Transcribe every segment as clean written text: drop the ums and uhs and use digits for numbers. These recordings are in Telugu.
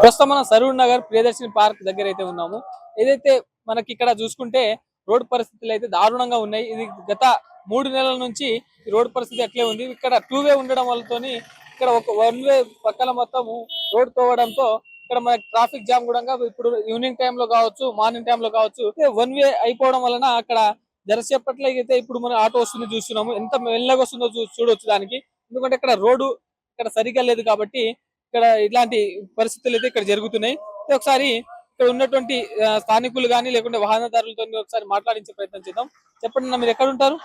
ప్రస్తుతం మనం సరూర్ నగర్ ప్రియదర్శిని పార్క్ దగ్గర అయితే ఉన్నాము. ఏదైతే మనకి ఇక్కడ చూసుకుంటే రోడ్ పరిస్థితులు అయితే దారుణంగా ఉన్నాయి. ఇది గత 3 నెలల నుంచి ఈ రోడ్ పరిస్థితి అట్లే ఉంది. ఇక్కడ 2 వే ఉండడం వల్లతోని ఇక్కడ ఒక 1 వే పక్కన మొత్తం రోడ్ తోవడంతో ఇక్కడ మనకి ట్రాఫిక్ జామ్ కూడా ఇప్పుడు ఈవినింగ్ టైమ్ లో కావచ్చు, మార్నింగ్ టైమ్ లో కావచ్చు 1 వే అయిపోవడం వలన అక్కడ జరసేపట్లో అయితే ఇప్పుడు మనం ఆటో వస్తుంది చూస్తున్నాము. ఎంత మెల్లగా వస్తుందో చూడొచ్చు దానికి. ఎందుకంటే ఇక్కడ రోడ్డు ఇక్కడ సరిగా లేదు కాబట్టి ఇక్కడ ఇట్లాంటి పరిస్థితులు అయితే ఇక్కడ జరుగుతున్నాయి. ఒకసారి ఇక్కడ ఉన్నటువంటి స్థానికులు గానీ లేకుంటే వాహనదారులతో ఒకసారి మాట్లాడించే ప్రయత్నం చేద్దాం. చెప్పండి, మీరు ఎక్కడ ఉంటారు?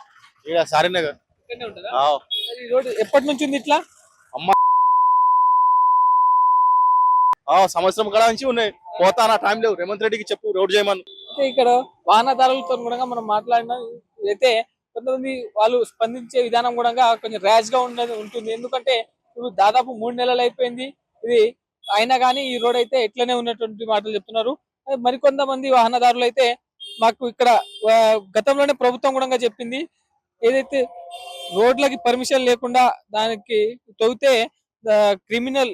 ఇక్కడనే ఉంటారా? ఈ రోడ్డు ఎప్పటి నుంచి ఉంది ఇట్లా? సంవత్సరం కూడా నుంచి ఉన్నాయి. పోతానా టైం లేవు. రేవంత్ రెడ్డికి చెప్పు రోడ్ చేయమని. అయితే ఇక్కడ వాహనదారులతో కూడా మనం మాట్లాడిన అయితే కొంతమంది వాళ్ళు స్పందించే విధానం కూడా కొంచెం ర్యాష్ గా ఉంటుంది. ఎందుకంటే ఇప్పుడు దాదాపు 3 నెలలు అయిపోయింది ఇది అయినా కానీ ఈ రోడ్ అయితే ఎట్లనే ఉన్నటువంటి మాటలు చెప్తున్నారు. మరికొంతమంది వాహనదారులు అయితే మాకు ఇక్కడ గతంలోనే ప్రభుత్వం కూడా చెప్పింది, ఏదైతే రోడ్లకి పర్మిషన్ లేకుండా దానికి తవ్వితే క్రిమినల్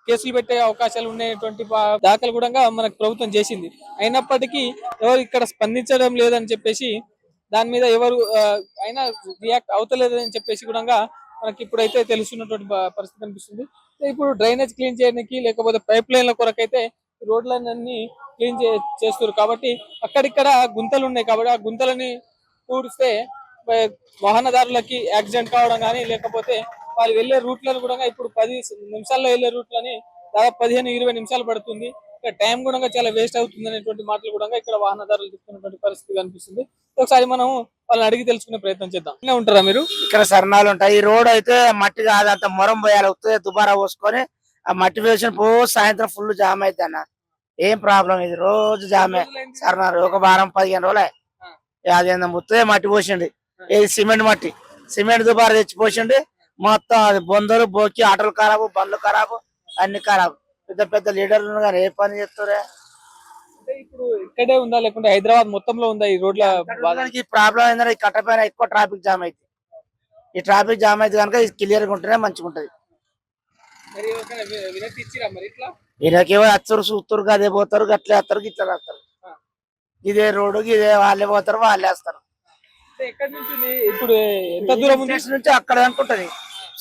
కేసులు పెట్టే అవకాశాలు ఉండేటువంటి దాఖలు కూడా మనకు ప్రభుత్వం చేసింది. అయినప్పటికీ ఎవరు ఇక్కడ స్పందించడం లేదని చెప్పేసి దాని మీద ఎవరు అయినా రియాక్ట్ అవుతలేదని చెప్పేసి కూడా మనకి ఇప్పుడైతే తెలుస్తున్నటువంటి పరిస్థితి కనిపిస్తుంది. ఇప్పుడు డ్రైనేజ్ క్లీన్ చేయడానికి లేకపోతే పైప్ లైన్ల కొరకైతే రోడ్లన్నీ క్లీన్ చేస్తారు కాబట్టి అక్కడిక్కడ గుంతలు ఉన్నాయి కాబట్టి ఆ గుంతలని పూడిస్తే వాహనదారులకి యాక్సిడెంట్ కావడం కానీ లేకపోతే వాళ్ళు వెళ్లే రూట్లను కూడా ఇప్పుడు 10 నిమిషాల్లో వెళ్లే రూట్లని దాదాపు 15-20 నిమిషాలు పడుతుంది. ఇక్కడ టైం కూడా చాలా వేస్ట్ అవుతుంది అనేటువంటి మాటలు కూడా ఇక్కడ వాహనదారులు చెప్తున్నటువంటి పరిస్థితి కనిపిస్తుంది. ఒకసారి మనం వాళ్ళని అడిగి తెలుసుకునే ప్రయత్నం చేద్దాం. ఉంటారా మీరు? ఇక్కడ సరణాలు ఉంటాయి. ఈ రోడ్ అయితే మట్టి కాదు, అంత మొరం పోయాలి. దుబారా పోసుకొని ఆ మట్టి వేసిన పో సాయంత్రం ఫుల్ జామ్ అయితే అన్న. ఏం ప్రాబ్లం ఇది రోజు జామే. సరణాలు ఒక వారం 15 రోజులే. అది ముత్తే మట్టి పోసిండి. ఇది సిమెంట్ మట్టి, సిమెంట్ దుబారా తెచ్చి పోసిండి. మొత్తం అది బొందరు బోకి ఆటోలు ఖరాబు, బండ్లు ఖరాబు, అన్ని ఖరాబు. పెద్ద పెద్ద లీడర్లు కానీ ఏ పని చేస్తారే. ఇప్పుడు ఇక్కడే ఉందా లేకుంటే హైదరాబాద్ మొత్తంలో ఉందా ఈ రోడ్ల ప్రాబ్లం? ఏంటంటే ఈ కట్టపైన ఎక్కువ ట్రాఫిక్ జామ్ అయితే, ఈ ట్రాఫిక్ జామ్ అయితే కనుక ఇది క్లియర్ గా ఉంటేనే మంచిగా ఉంటది. ఈయనకేమో అచ్చరు చూస్తారు, అదే పోతారు, గట్లే వస్తారు, గిట్లా వస్తారు. ఇదే రోడ్డు ఇదే వాళ్ళే పోతారు, వాళ్ళే వస్తారు. ఇప్పుడు ఎంత దూరం నుంచి అక్కడ అనుకుంటది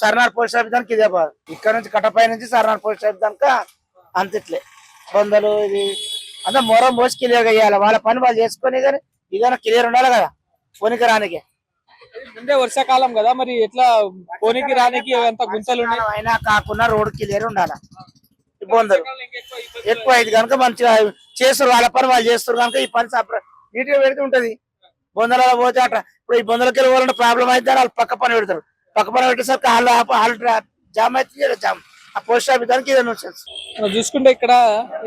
సర్నార్ పోలీస్ ఆఫీస్ దానికి ఇదే బాధ. ఇక్కడ నుంచి కట్టపై నుంచి సర్నార్ పోలీస్ ఆఫీస్ దాకా అంతట్లే బొందలు ఇది అంతా మొరం పోసి క్లియర్ గా వేయాలి. వాళ్ళ పని వాళ్ళు చేసుకుని కానీ ఇదైనా క్లియర్ ఉండాలి కదా పోనీకి రానికి. ముందే వర్షాకాలం కదా, మరి ఎట్లా పోనీకి రానికి అంత గుంతలు అయినా కాకుండా రోడ్ క్లియర్ ఉండాలి. బొందలు ఎక్కువ ఇది కనుక మంచిగా చేస్తారు, వాళ్ళ పని వాళ్ళు చేస్తారు కనుక ఈ పని నీట్ గా పెడితే ఉంటది. బొందల పోతే అట్లా ఇప్పుడు ఈ బొందలకి వెళ్ళాలంటే ప్రాబ్లం అయితే వాళ్ళు పక్క పని పెడతారు. పక్క పని పెట్టేసరికి జామ్ అయితే జామ్. ఆ పోస్ట్ ఆఫీస్ దానికి మనం చూసుకుంటే ఇక్కడ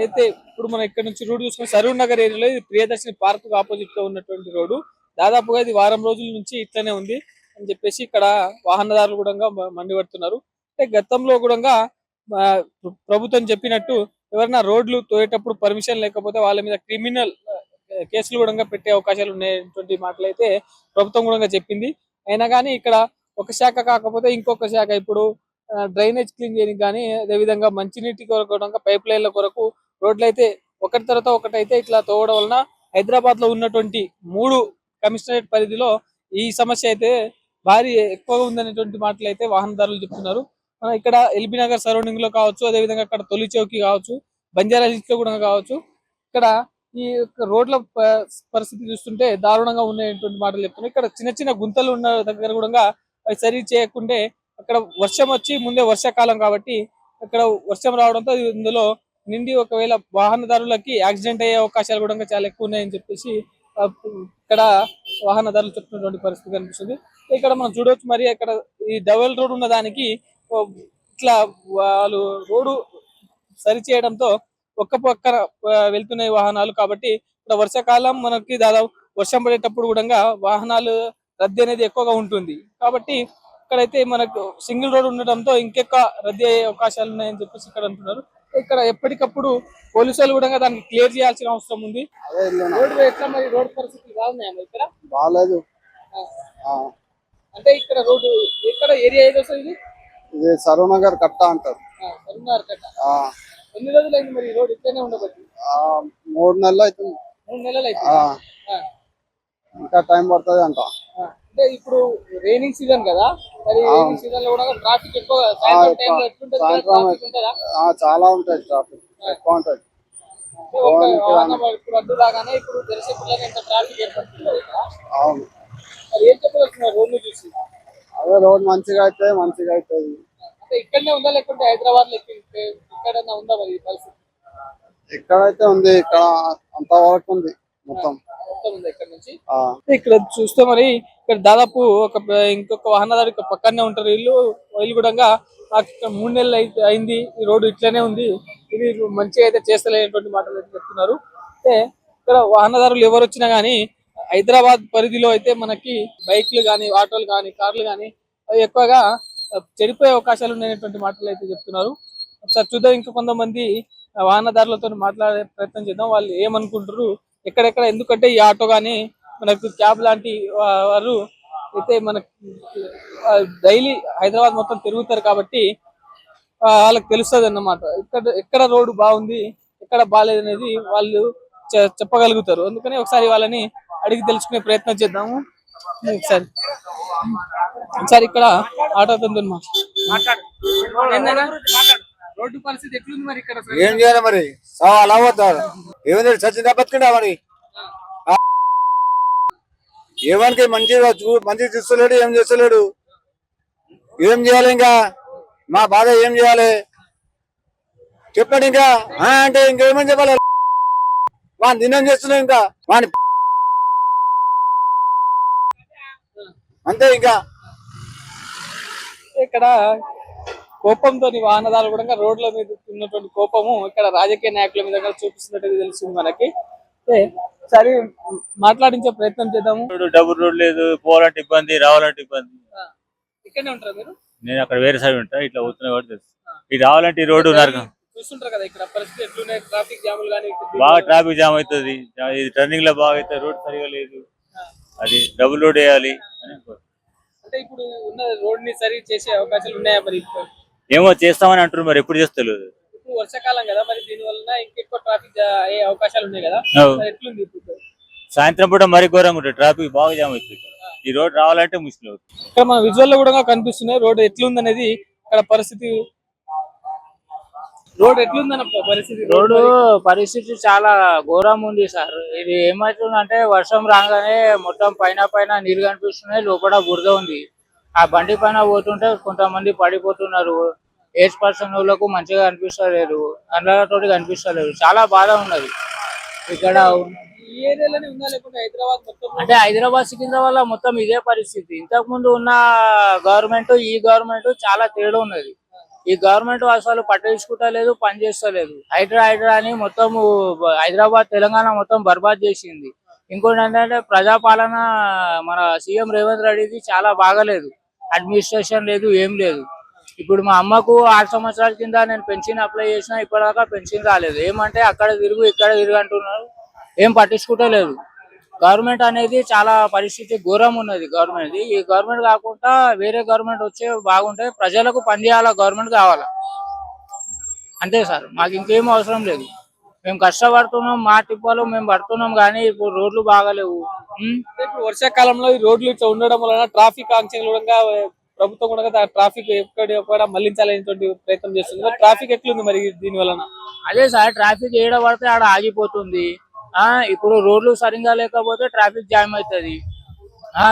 అయితే ఇప్పుడు మనం ఇక్కడ నుంచి రోడ్ చూసుకుంటే సరూర్ నగర్ ఏరియాలో ఇది ప్రియదర్శిని పార్క్ ఆపోజిట్ లో ఉన్నటువంటి రోడ్డు. దాదాపుగా ఇది వారం రోజుల నుంచి ఇట్లనే ఉంది అని చెప్పేసి ఇక్కడ వాహనదారులు కూడా మండిపడుతున్నారు. అంటే గతంలో కూడా ప్రభుత్వం చెప్పినట్టు ఎవరైనా రోడ్లు తోయేటప్పుడు పర్మిషన్ లేకపోతే వాళ్ళ మీద క్రిమినల్ కేసులు కూడా పెట్టే అవకాశాలు ఉన్నాయటువంటి మాటలు అయితే ప్రభుత్వం కూడా చెప్పింది. అయినా కానీ ఇక్కడ ఒక శాఖ కాకపోతే ఇంకొక శాఖ ఇప్పుడు డ్రైనేజ్ క్లీన్ చేయడానికి కానీ అదేవిధంగా మంచినీటి కొరకు పైప్ లైన్ల కొరకు రోడ్లు అయితే ఒకటి తర్వాత ఒకటైతే ఇట్లా తోవడం వలన హైదరాబాద్ లో ఉన్నటువంటి 3 కమిషనరేట్ పరిధిలో ఈ సమస్య అయితే భారీ ఎక్కువగా ఉందనేటువంటి మాటలు అయితే వాహనదారులు చెప్తున్నారు. ఇక్కడ ఎల్బీ నగర్ సరౌండింగ్ లో కావచ్చు, అదేవిధంగా అక్కడ తొలి చౌకి కావచ్చు, బంజారా హిల్స్ లో కూడా కావచ్చు, ఇక్కడ ఈ రోడ్ల పరిస్థితి చూస్తుంటే దారుణంగా ఉన్నటువంటి మాటలు చెప్తున్నారు. ఇక్కడ చిన్న చిన్న గుంతలు ఉన్న దగ్గర కూడా అవి సరి చేయకుంటే అక్కడ వర్షం వచ్చి ముందే వర్షాకాలం కాబట్టి అక్కడ వర్షం రావడంతో ఇందులో నిండి ఒకవేళ వాహనదారులకి యాక్సిడెంట్ అయ్యే అవకాశాలు కూడా చాలా ఎక్కువ ఉన్నాయని చెప్పేసి ఇక్కడ వాహనదారులు చెప్తున్నటువంటి పరిస్థితి కనిపిస్తుంది. ఇక్కడ మనం చూడవచ్చు, మరి అక్కడ ఈ డబుల్ రోడ్ ఉన్న దానికి ఇట్లా వాళ్ళు రోడ్డు సరి చేయడంతో ఒక్క పక్కన వెళ్తున్నాయి వాహనాలు. కాబట్టి ఇక్కడ వర్షాకాలం మనకి దాదాపు వర్షం పడేటప్పుడు కూడా వాహనాలు రద్దీ అనేది ఎక్కువగా ఉంటుంది. కాబట్టి ఇక్కడైతే మనకు సింగిల్ రోడ్ ఉండటంతో ఇంకెక్కువ రద్దీ అయ్యే అవకాశాలు ఉన్నాయని చెప్పేసి ఇక్కడ అంటున్నారు. ఇక్కడ ఎప్పటికప్పుడు పోలీసులు కూడా దానికి క్లియర్ చేయాల్సిన అవసరం ఉంది. రోడ్ ఎట్లా మరి రోడ్ పరిస్థితి బాగున్నాయా ఇక్కడ? బాగాలేదు. అంటే ఇక్కడ రోడ్డు ఎక్కడ ఏరియా ఏదో ఇది సరూర్ నగర్ కట్ట అంటారు. సరూర్ నగర్ కట్ట. ఎన్ని రోజులైంది మరి ఈ రోడ్ ఇట్లనే ఉండబట్టి? 3 నెలలు అవుతుంది. 3 నెలలు ఆ, అయిపోయింది. ఇంకా టైం పడుతుంది అంట. అంటే ఇప్పుడు రైనింగ్ సీజన్ కదా, మరి రైనింగ్ సీజన్ లో కూడా ట్రాఫిక్ ఎక్కువ సాయంత్రం టైంలో ఎట్లుంటది? సాయంత్రం ట్రాఫిక్ ఉంటుందా? చాలా ఉంటుంది, ట్రాఫిక్ ఎక్కువ ఉంటుంది. అంటే ఒక వాహనం ఇప్పుడు అడ్డు రాగానే ఇప్పుడు దర్శకులని ఎంత ట్రాఫిక్ ఏర్పడుతుంది ఇక్కడ. అవును, మరి ఏం చెప్పగలుగుతున్నారు రోడ్లు చూసి? అదే రోడ్ మంచిగా అయితే మంచిగా అవుతుంది. అంటే ఇక్కడనే ఉందా లేకుంటే హైదరాబాద్ లో ఎక్కడన్నా ఉందా మరి ఈ పరిస్థితి? ఎక్కడైతే ఉంది, ఇక్కడ అంతవరకు ఉంది మొత్తం. మొత్తం ఉందా ఇక్కడ నుంచి? ఆ, ఇక్కడ చూస్తే మరి ఇక్కడ దాదాపు ఇంకొక వాహనదారు ఇక్కడ పక్కనే ఉంటారు. వీళ్ళు కూడా నాకు ఇక్కడ 3 నెలలు అయింది, ఈ రోడ్డు ఇట్లనే ఉంది, ఇది మంచిగా అయితే చేస్తలేనటువంటి మాటలు అయితే చెప్తున్నారు. అంటే ఇక్కడ వాహనదారులు ఎవరు వచ్చినా గానీ హైదరాబాద్ పరిధిలో అయితే మనకి బైక్లు కానీ, ఆటోలు కానీ, కార్లు కానీ అవి ఎక్కువగా చెడిపోయే అవకాశాలు ఉన్నాయనేటువంటి మాటలు అయితే చెప్తున్నారు. ఒకసారి చూద్దాం, ఇంకా కొంతమంది వాహనదారులతో మాట్లాడే ప్రయత్నం చేద్దాం, వాళ్ళు ఏమనుకుంటారు, ఎక్కడెక్కడ. ఎందుకంటే ఈ ఆటో కానీ మనకు క్యాబ్ లాంటి వారు అయితే మనకి డైలీ హైదరాబాద్ మొత్తం తిరుగుతారు కాబట్టి వాళ్ళకి తెలుస్తుంది అన్నమాట. ఎక్కడ రోడ్డు బాగుంది, ఎక్కడ బాగాలేదు అనేది వాళ్ళు చెప్పగలుగుతారు. అందుకని ఒకసారి వాళ్ళని అడిగి తెలుసుకునే ప్రయత్నం చేద్దాము. ఒకసారి ఇక్కడ ఆటో రోడ్డు పరిస్థితి ఎట్లుంది మరి ఇక్కడ? ఏం చేయాలి మరి? అలా అవుతారు. ఏమైంది చచ్చిందా బతుకుంటా మరి? ఏమనికి మంచిగా మంచిగా చూస్తలేడు, ఏం చేస్తలేడు. ఏం చేయాలి ఇంకా? మా బాధ ఏం చేయాలి చెప్పండి. ఇంకా అంటే ఇంకేమని చెప్పాలి? వాడిని దినం చేస్తున్నాం ఇంకా వాడిని అంతే. ఇంకా ఇక్కడ కోపంతో వాహనదారులు కూడా రోడ్ల మీద ఉన్నటువంటి కోపము ఇక్కడ రాజకీయ నాయకుల మీద కూడా చూపిస్తున్నట్టు తెలుస్తుంది మనకి. సరే, మాట్లాడించే ప్రయత్నం చేద్దాము. డబుల్ రోడ్ లేదు, పోవాలంటే ఇబ్బంది, రావాలంటే ఇబ్బంది. ఇక్కడనే ఉంటారా మీరు? నేను అక్కడ వేరే సైడ్ ఉంటా, ఇట్లా పోతున్నా కూడా తెలుసు. ఇది రావాలంటే ఈ రోడ్డు నరకం. చూస్తుంటారు కదా ఇక్కడ పరిస్థితి ఎట్లున్నాయి, ట్రాఫిక్ జాములు కానీ బాగా ట్రాఫిక్ జామ్ అవుతుంది. ఇది టర్నింగ్ లో బాగా అవుతుంది, రోడ్ సరిగా లేదు. అది డబుల్ రోడ్ వేయాలి అని. అంటే ఇప్పుడు ఉన్న రోడ్ ని సరి చేసే అవకాశాలు ఉన్నాయా మరి? ఏమో చేస్తామని అంటారు, మరి ఎప్పుడు చేస్తలేదు. ఇప్పుడు వర్షాకాలం కదా, మరి దీని వలన ఇంకెక్కువ ట్రాఫిక్ అయ్యే అవకాశాలు ఉన్నాయి కదా, ఎట్లుంది ఇప్పుడు? సాయంత్రం పూట మరీ ఘోరంగా ఉంటుంది, ట్రాఫిక్ బాగా జామ్ అవుతుంది. ఈ రోడ్ రావాలంటే ముష్కిల్ అవుతుంది. ఇక్కడ మన విజువల్ లో కూడా కనిపిస్తున్నాయి రోడ్ ఎట్లుంది అనేది. ఇక్కడ పరిస్థితి, రోడ్ ఎట్లుందన్న పరిస్థితి? రోడ్డు పరిస్థితి చాలా ఘోరం ఉంది సార్. ఇది ఏమవుతుందంటే వర్షం రాగానే మొత్తం పైన నీరు కనిపిస్తున్నాయి, లోపల బురద ఉంది. ఆ బండి పైన పోతుంటే కొంతమంది పడిపోతున్నారు. ఏజ్ పర్సన్ వాళ్ళకు మంచిగా కనిపిస్తలేదు, అందరితోటి కనిపిస్తలేదు. చాలా బాధ ఉన్నది ఇక్కడ. ఈ ఏరియాలోనే ఉందా లేకుంటే హైదరాబాద్ మొత్తం? అంటే హైదరాబాద్ సికింద్రాబాద్ మొత్తం ఇదే పరిస్థితి. ఇంతకు ముందు ఉన్న గవర్నమెంట్ ఈ గవర్నమెంట్ చాలా తేడా ఉన్నది. ఈ గవర్నమెంట్ అసలు పట్టించుకుంటలేదు, పని చేస్తలేదు. హైదరా అని మొత్తం హైదరాబాద్ తెలంగాణ మొత్తం బర్బాద్ చేసింది. ఇంకోటి ఏంటంటే ప్రజాపాలన మన సీఎం రేవంత్ రెడ్డిది చాలా బాగలేదు. అడ్మినిస్ట్రేషన్ లేదు, ఏం లేదు. ఇప్పుడు మా అమ్మకు 6 సంవత్సరాల కింద నేను పెన్షన్ అప్లై చేసినా ఇప్పటిదాకా పెన్షన్ రాలేదు. ఏమంటే అక్కడ తిరుగు ఇక్కడ తిరుగు అంటున్నారు, ఏం పట్టించుకుంటలేదు. గవర్నమెంట్ అనేది చాలా పరిస్థితి ఘోరం ఉన్నది గవర్నమెంట్. ఈ గవర్నమెంట్ కాకుండా వేరే గవర్నమెంట్ వచ్చే బాగుంటే ప్రజలకు పనిచేయాలా, గవర్నమెంట్ కావాలా, అంతే సార్. మాకు ఇంకేం అవసరం లేదు. మేము కష్టపడుతున్నాం, మా టిప్పాలు మేము పడుతున్నాం, కానీ ఇప్పుడు రోడ్లు బాగాలేవు. ఇప్పుడు వర్షాకాలంలో ఈ రోడ్లు ఇట్లా ఉండడం వలన ట్రాఫిక్ ఆంక్షలు కూడా ప్రభుత్వం కూడా ట్రాఫిక్ ఎక్కడ మళ్లించాలనేటువంటి ప్రయత్నం చేస్తుంది. ట్రాఫిక్ ఎట్లుంది మరి దీని వలన? అదే సార్, ట్రాఫిక్ ఏడ పడితే ఆడ ఆగిపోతుంది. ఇప్పుడు రోడ్లు సరిగ్గా లేకపోతే ట్రాఫిక్ జామ్ అవుతుంది.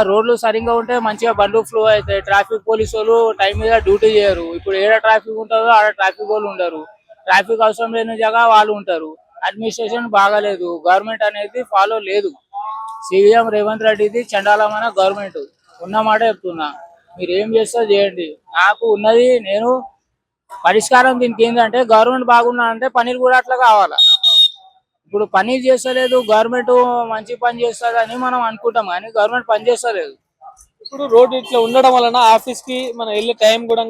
రోడ్లు సరిగ్గా ఉంటే మంచిగా బండ్లు ఫ్లో అవుతాయి. ట్రాఫిక్ పోలీసు వాళ్ళు టైం మీద డ్యూటీ చేయరు. ఇప్పుడు ఏడ ట్రాఫిక్ ఉంటుందో ఆడ ట్రాఫిక్ వాళ్ళు ఉండరు. ట్రాఫిక్ అవసరం లేని జగ వాళ్ళు ఉంటారు. అడ్మినిస్ట్రేషన్ బాగాలేదు, గవర్నమెంట్ అనేది ఫాలో లేదు. సీఎం రేవంత్ రెడ్డిది చండాలమైన గవర్నమెంట్. ఉన్నమాట చెప్తున్నా, మీరు ఏం చేస్తా చేయండి. నాకు ఉన్నది నేను పరిష్కారం దీనికి ఏంటంటే గవర్నమెంట్ బాగున్నా అంటే పనులు కూడా అట్లా కావాలా. ఇప్పుడు పని చేస్తలేదు గవర్నమెంట్, మంచి పని చేస్తుందని మనం అనుకుంటాం, కానీ గవర్నమెంట్ పని చేస్తలేదు. ఇప్పుడు రోడ్ ఇట్లా ఉండడం వలన ఆఫీస్ కి మనం వెళ్ళే టైం కూడా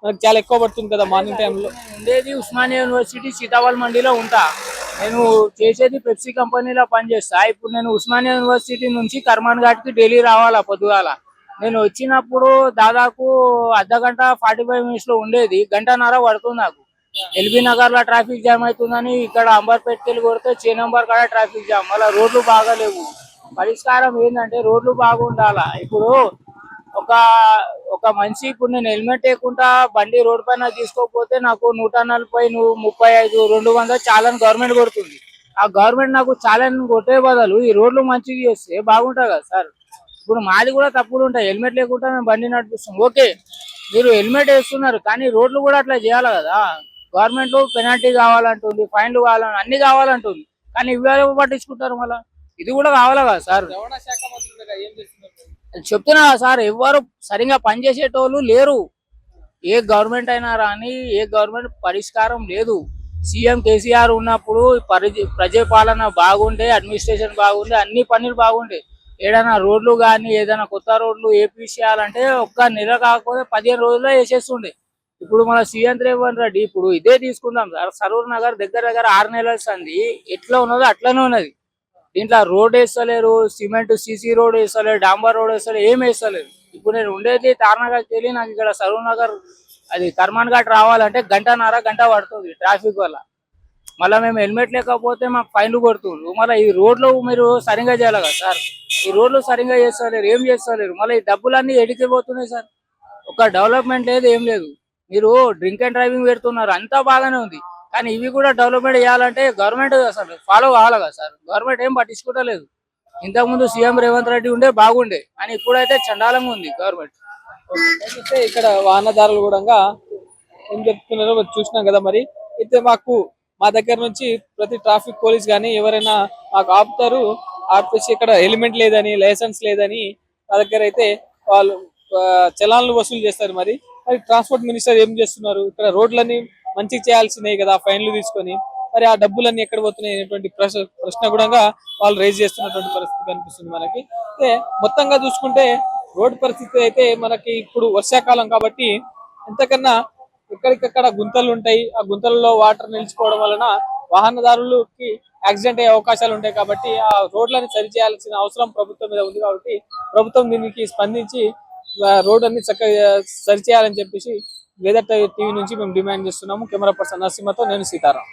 మనకు చాలా ఎక్కువ పడుతుంది కదా మార్నింగ్ టైంలో. ఉండేది ఉస్మానియా యూనివర్సిటీ సీతాఫల్ మండిలో ఉంటా. నేను చేసేది పెప్సీ కంపెనీలో పనిచేస్తా. ఇప్పుడు నేను ఉస్మానియా యూనివర్సిటీ నుంచి కర్మాన్ ఘాట్కి ఢిల్లీ రావాలా పొద్దుగాల. నేను వచ్చినప్పుడు దాదాపు అర్ధగంట 45 నిమిషాలు ఉండేది, 1.5 గంట పడుతుంది నాకు. ఎల్బీ నగర్ లో ట్రాఫిక్ జామ్ అవుతుందని ఇక్కడ అంబర్పేటకి వెళ్ళి కొడితే చే నంబర్ కాడ ట్రాఫిక్ జామ్, మళ్ళీ రోడ్లు బాగాలేవు. పరిష్కారం ఏంటంటే రోడ్లు బాగుండాలా. ఇప్పుడు ఒక ఒక మనిషి, ఇప్పుడు నేను హెల్మెట్ వేయకుండా బండి రోడ్ పైన తీసుకోకపోతే నాకు 140, 35, 200 చాలని గవర్నమెంట్ కొడుతుంది. ఆ గవర్నమెంట్ నాకు చాలని కొట్టే బదులు ఈ రోడ్లు మంచిగా చేస్తే బాగుంటుంది కదా సార్. ఇప్పుడు మాది కూడా తప్పులు ఉంటాయి, హెల్మెట్ లేకుండా మేము బండి నడిపిస్తాం. ఓకే, మీరు హెల్మెట్ వేస్తున్నారు కానీ రోడ్లు కూడా అట్లా చేయాలి కదా. గవర్నమెంట్ పెనాల్టీ కావాలంటుంది, ఫైన్లు కావాలని, అన్ని కావాలంటుంది, కానీ ఇవి పట్టించుకుంటారు. మళ్ళీ ఇది కూడా కావాలా కదా సార్. రవాణా శాఖ మంత్రులుగా ఏం చేస్తున్నారు? చెప్తున్నా కదా సార్, ఎవ్వరు సరిగా పనిచేసేటోళ్ళు లేరు. ఏ గవర్నమెంట్ అయినా రాని, ఏ గవర్నమెంట్ పరిష్కారం లేదు. సీఎం కేసీఆర్ ఉన్నప్పుడు ప్రజాపాలన బాగుండే, అడ్మినిస్ట్రేషన్ బాగుండే, అన్ని పనులు బాగుండే. ఏదైనా రోడ్లు కానీ ఏదైనా కొత్త రోడ్లు వేపించాలంటే ఒక్క నెల కాకపోతే 15 రోజుల్లో వేసేస్తుండే. ఇప్పుడు మన సీఎం రేవంత్ రెడ్డి ఇప్పుడు ఇదే తీసుకుందాం సార్, సరూర్ నగర్ దగ్గర దగ్గర 6 నెలలు వస్తుంది. ఎట్లా ఉన్నదో అట్లనే ఉన్నది. దీంట్లో రోడ్ వేస్తలేరు, సిమెంట్ సీసీ రోడ్ వేస్తలేరు, డాంబర్ రోడ్ వేస్తలేరు, ఏం వేస్తలేరు. ఇప్పుడు నేను ఉండేది తార్నగర్కి వెళ్ళి నాకు ఇక్కడ సరూర్ నగర్ అది కర్మాన్ ఘాట్ రావాలంటే గంట పడుతుంది ట్రాఫిక్ వల్ల. మళ్ళీ మేము హెల్మెట్ లేకపోతే మాకు ఫైన్లు కొడుతుండ్రు. మళ్ళీ ఈ రోడ్లు మీరు సరిగా చేయాలి కదా సార్. ఈ రోడ్లు సరిగా చేస్తలేరు, ఏం చేస్తలేరు. మళ్ళీ ఈ డబ్బులన్నీ ఎడికి పోతున్నాయి సార్. ఒక డెవలప్మెంట్ లేదు, ఏం లేదు. మీరు డ్రింక్ అండ్ డ్రైవింగ్ పెడుతున్నారు, అంతా బాగానే ఉంది, కానీ ఇవి కూడా డెవలప్మెంట్ చేయాలంటే గవర్నమెంట్ అసలు ఫాలో కావాలి కదా సార్. గవర్నమెంట్ ఏం పట్టించుకోవట్లేదు. ఇంతకుముందు సీఎం రేవంత్ రెడ్డి ఉండే బాగుండే, కానీ ఇప్పుడైతే చండాలంగా ఉంది గవర్నమెంట్. అయితే ఇక్కడ వాహనదారులు కూడా ఏం చెప్తున్నారో మరి చూసినాం కదా. మరి అయితే మా దగ్గర నుంచి ప్రతి ట్రాఫిక్ పోలీస్ కానీ ఎవరైనా మాకు ఆపుతారు, ఆపేసి ఇక్కడ హెల్మెట్ లేదని, లైసెన్స్ లేదని మా దగ్గర అయితే వాళ్ళు చలాన్లు వసూలు చేస్తారు. మరి ట్రాన్స్పోర్ట్ మినిస్టర్ ఏం చేస్తున్నారు? ఇక్కడ రోడ్లన్నీ మంచిగా చేయాల్సినవి కదా, ఫైన్లు తీసుకొని, మరి ఆ డబ్బులన్నీ ఎక్కడ పోతున్నాయి అనేటువంటి ప్రశ్న కూడా వాళ్ళు రైజ్ చేస్తున్నటువంటి పరిస్థితి కనిపిస్తుంది మనకి. అయితే మొత్తంగా చూసుకుంటే రోడ్డు పరిస్థితి అయితే మనకి ఇప్పుడు వర్షాకాలం కాబట్టి ఎంతకన్నా ఎక్కడికక్కడ గుంతలు ఉంటాయి. ఆ గుంతలలో వాటర్ నిలిచిపోవడం వలన వాహనదారులకి యాక్సిడెంట్ అయ్యే అవకాశాలు ఉంటాయి. కాబట్టి ఆ రోడ్లను సరిచేయాల్సిన అవసరం ప్రభుత్వం మీద ఉంది. కాబట్టి ప్రభుత్వం దీనికి స్పందించి రోడ్ అన్ని చక్కగా సరిచేయాలని చెప్పేసి వేదర్ టీవీ నుంచి మేము డిమాండ్ చేస్తున్నాము. కెమెరా పర్సన్ నరసింహతో నేను సీతారాం.